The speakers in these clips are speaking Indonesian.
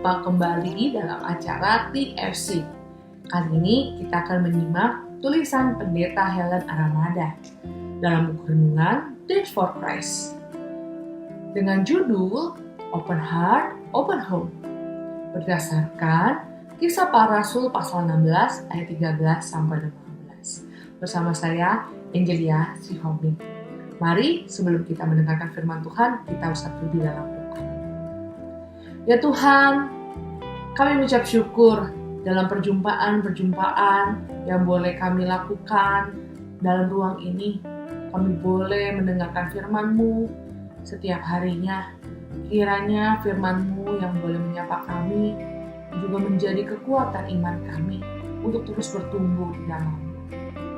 Berjumpa kembali dalam acara TFC. Kali ini kita akan menyimak tulisan Pendeta Helen Aramada dalam buku renungan Teach for Christ dengan judul Open Heart, Open Home, berdasarkan Kisah Para Rasul pasal 16 ayat 13-15. Bersama saya Angelia Sihombing. Mari sebelum kita mendengarkan firman Tuhan, kita bersatu di dalam doa. Ya Tuhan, kami mengucap syukur dalam perjumpaan-perjumpaan yang boleh kami lakukan dalam ruang ini. Kami boleh mendengarkan firman-Mu setiap harinya. Kiranya firman-Mu yang boleh menyapa kami juga menjadi kekuatan iman kami untuk terus bertumbuh di dalam-Mu.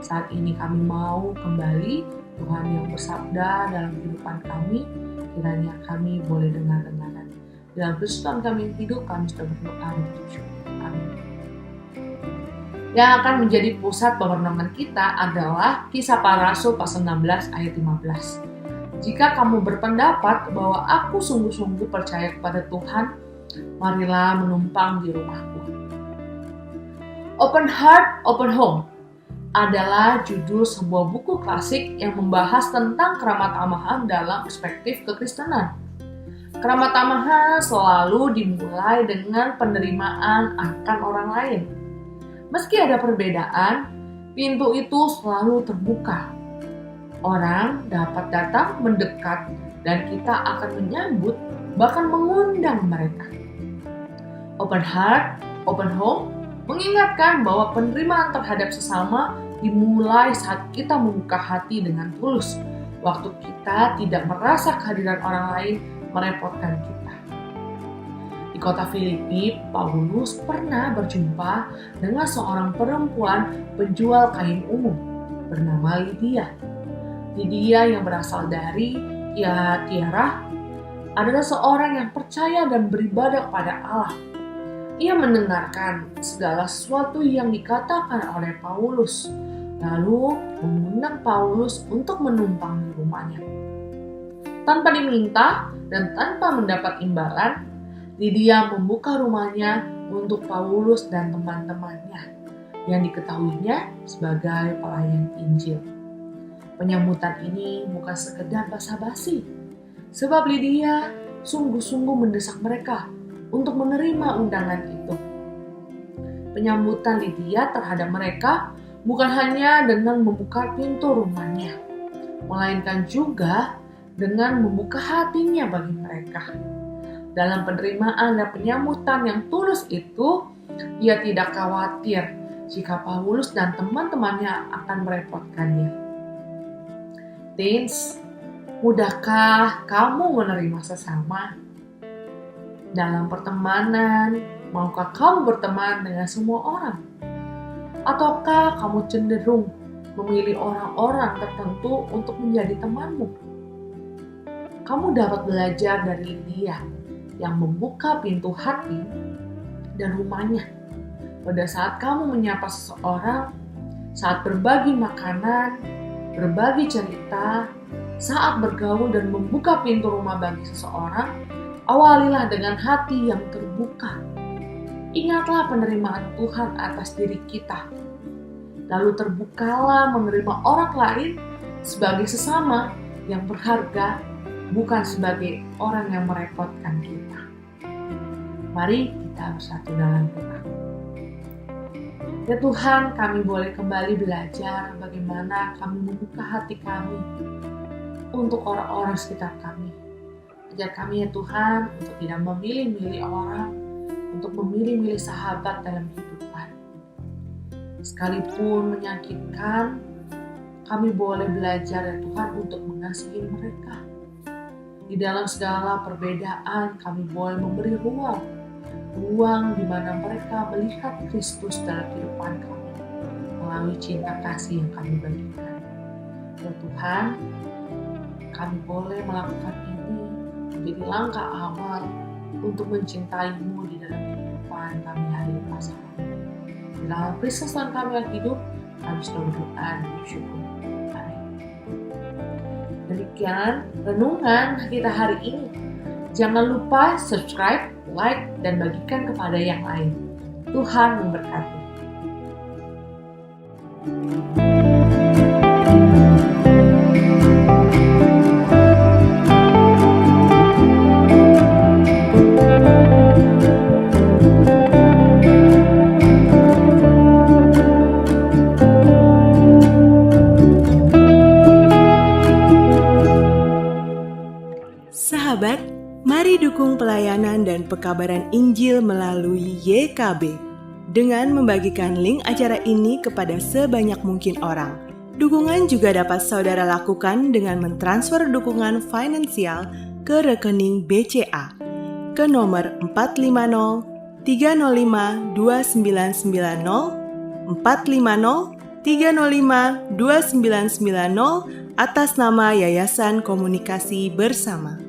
Saat ini kami mau kembali Tuhan yang bersabda dalam kehidupan kami. Kiranya kami boleh dengar-dengaran. Dalam Kristus kami yang hidup, kami sudah berdoa untuk syukur. Amin. Yang akan menjadi pusat perenungan kita adalah Kisah Para Rasul pasal 16 ayat 15. Jika kamu berpendapat bahwa aku sungguh-sungguh percaya kepada Tuhan, marilah menumpang di rumahku. Open Heart, Open Home adalah judul sebuah buku klasik yang membahas tentang keramat-tamahan dalam perspektif kekristenan. Keramat-tamahan selalu dimulai dengan penerimaan akan orang lain. Meski ada perbedaan, pintu itu selalu terbuka. Orang dapat datang mendekat dan kita akan menyambut, bahkan mengundang mereka. Open Heart, Open Home mengingatkan bahwa penerimaan terhadap sesama dimulai saat kita membuka hati dengan tulus. Waktu kita tidak merasa kehadiran orang lain merepotkan kita. Di kota Filipi, Paulus pernah berjumpa dengan seorang perempuan penjual kain ungu bernama Lydia. Lydia yang berasal dari Tiatira adalah seorang yang percaya dan beribadah kepada Allah. Ia mendengarkan segala sesuatu yang dikatakan oleh Paulus, lalu mengundang Paulus untuk menumpang di rumahnya. Tanpa diminta dan tanpa mendapat imbalan, Lydia membuka rumahnya untuk Paulus dan teman-temannya yang diketahuinya sebagai pelayan Injil. Penyambutan ini bukan sekedar basa-basi, sebab Lydia sungguh-sungguh mendesak mereka untuk menerima undangan itu. Penyambutan Lydia terhadap mereka bukan hanya dengan membuka pintu rumahnya, melainkan juga dengan membuka hatinya bagi mereka. Dalam penerimaan dan penyambutan yang tulus itu, ia tidak khawatir jika Paulus dan teman-temannya akan merepotkannya. Teens, mudahkah kamu menerima sesama? Dalam pertemanan, maukah kamu berteman dengan semua orang? Ataukah kamu cenderung memilih orang-orang tertentu untuk menjadi temanmu? Kamu dapat belajar dari Lydia yang membuka pintu hati dan rumahnya. Pada saat kamu menyapa seseorang, saat berbagi makanan, berbagi cerita, saat bergaul dan membuka pintu rumah bagi seseorang, awalilah dengan hati yang terbuka. Ingatlah penerimaan Tuhan atas diri kita. Lalu terbukalah menerima orang lain sebagai sesama yang berharga, bukan sebagai orang yang merepotkan kita. Mari kita bersatu dalam doa. Ya Tuhan, kami boleh kembali belajar bagaimana kami membuka hati kami untuk orang-orang sekitar kami. Ajar kami ya Tuhan untuk tidak memilih-milih orang, untuk memilih-milih sahabat dalam kehidupan. Sekalipun menyakitkan, kami boleh belajar ya Tuhan untuk mengasihi mereka. Di dalam segala perbedaan, kami boleh memberi ruang di mana mereka melihat Kristus dalam kehidupan kami melalui cinta kasih yang kami bagikan. Ya Tuhan, kami boleh melakukan ini menjadi langkah awal untuk mencintai-Mu di dalam kehidupan kami hari lepas hari. Di dalam Kristus dan kami yang hidup, kami sudah berdoa dan bersyukur. Amin. Demikian renungan kita hari ini. Jangan lupa subscribe, like, dan bagikan kepada yang lain. Tuhan memberkati. Sahabat, mari dukung pelayanan dan pekabaran Injil melalui YKB dengan membagikan link acara ini kepada sebanyak mungkin orang. Dukungan juga dapat saudara lakukan dengan mentransfer dukungan finansial ke rekening BCA ke nomor 450 305 2990 450 305 2990 atas nama Yayasan Komunikasi Bersama.